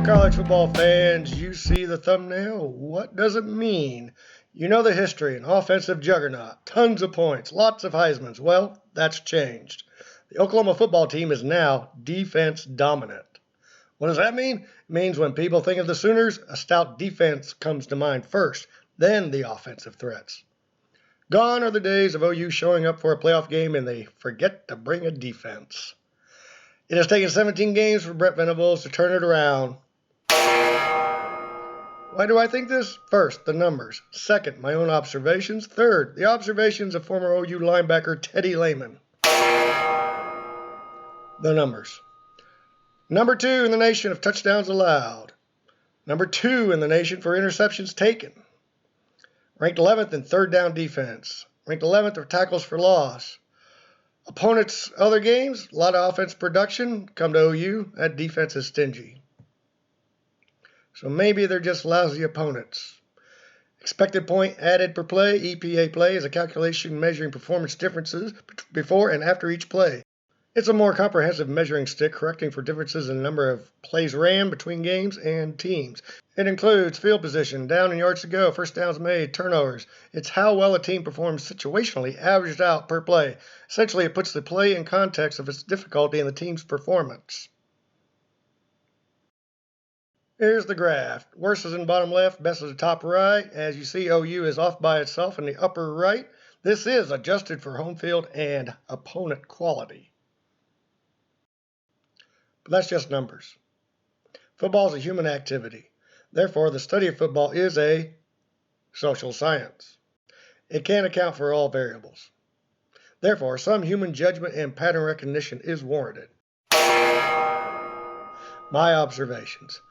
college football fans, you see the thumbnail. What does it mean? You know the history, an offensive juggernaut, tons of points, lots of Heismans. Well, that's changed. The Oklahoma football team is now defense dominant. What does that mean? It means when people think of the Sooners, a stout defense comes to mind first, then the offensive threats. Gone are the days of OU showing up for a playoff game and they forget to bring a defense. It has taken 17 games for Brent Venables to turn it around. Why do I think this? First, the numbers. Second, my own observations. Third, the observations of former OU linebacker Teddy Layman. The numbers. Number 2 in the nation of touchdowns allowed. Number 2 in the nation for interceptions taken. Ranked 11th in third down defense. Ranked 11th for tackles for loss. Opponents' other games, a lot of offense production. Come to OU, that defense is stingy. So maybe they're just lousy opponents. Expected point added per play, EPA play, is a calculation measuring performance differences before and after each play. It's a more comprehensive measuring stick correcting for differences in the number of plays ran between games and teams. It includes field position, down and yards to go, first downs made, turnovers. It's how well a team performs situationally, averaged out per play. Essentially, it puts the play in context of its difficulty and the team's performance. Here's the graph. Worst is in bottom left, best is the top right. As you see, OU is off by itself in the upper right. This is adjusted for home field and opponent quality. But that's just numbers. Football is a human activity. Therefore, the study of football is a social science. It can't account for all variables. Therefore, some human judgment and pattern recognition is warranted. My observations.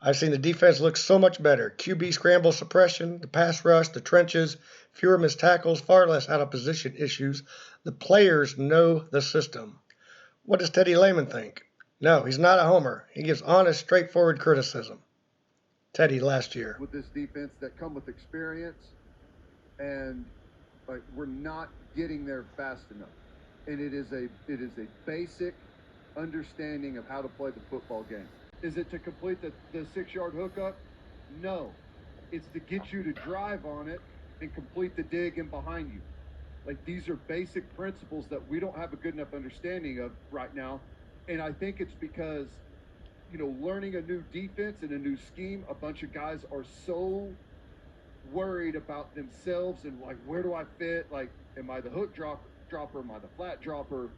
I've seen the defense look so much better. QB scramble suppression, the pass rush, the trenches, fewer missed tackles, far less out of position issues. The players know the system. What does Teddy Layman think? No, he's not a homer. He gives honest, straightforward criticism. Teddy last year. With this defense that come with experience, and we're not getting there fast enough. And it is a basic understanding of how to play the football game. Is it to complete the 6-yard hookup? No. It's to get you to drive on it and complete the dig in behind you. These are basic principles that we don't have a good enough understanding of right now. And I think it's because, learning a new defense and a new scheme, a bunch of guys are so worried about themselves and where do I fit? Am I the hook dropper? Am I the flat dropper?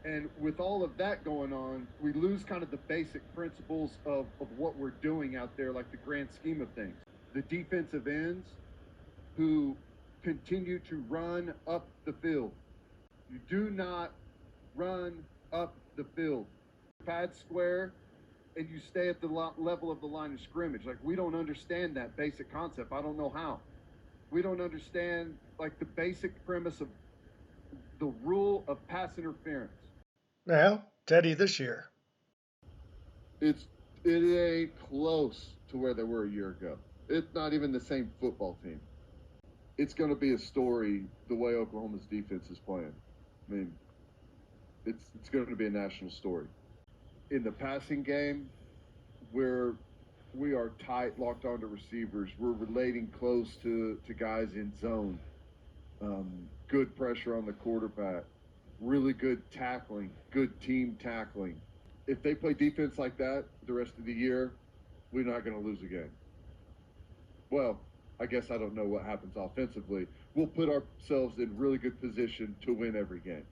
And with all of that going on, we lose kind of the basic principles of what we're doing out there, the grand scheme of things. The defensive ends who continue to run up the field. You do not run up the field. Pad square, and you stay at the level of the line of scrimmage. We don't understand that basic concept. I don't know how. We don't understand the basic premise of the rule of pass interference. Now, Teddy this year. It ain't close to where they were a year ago. It's not even the same football team. It's going to be a story the way Oklahoma's defense is playing. I mean, it's going to be a national story. In the passing game, where we are tight, locked onto receivers, we're relating close to guys in zone. Good pressure on the quarterback. Really good tackling, good team tackling. If they play defense like that the rest of the year, we're not going to lose a game. Well, I guess I don't know what happens offensively. We'll put ourselves in really good position to win every game.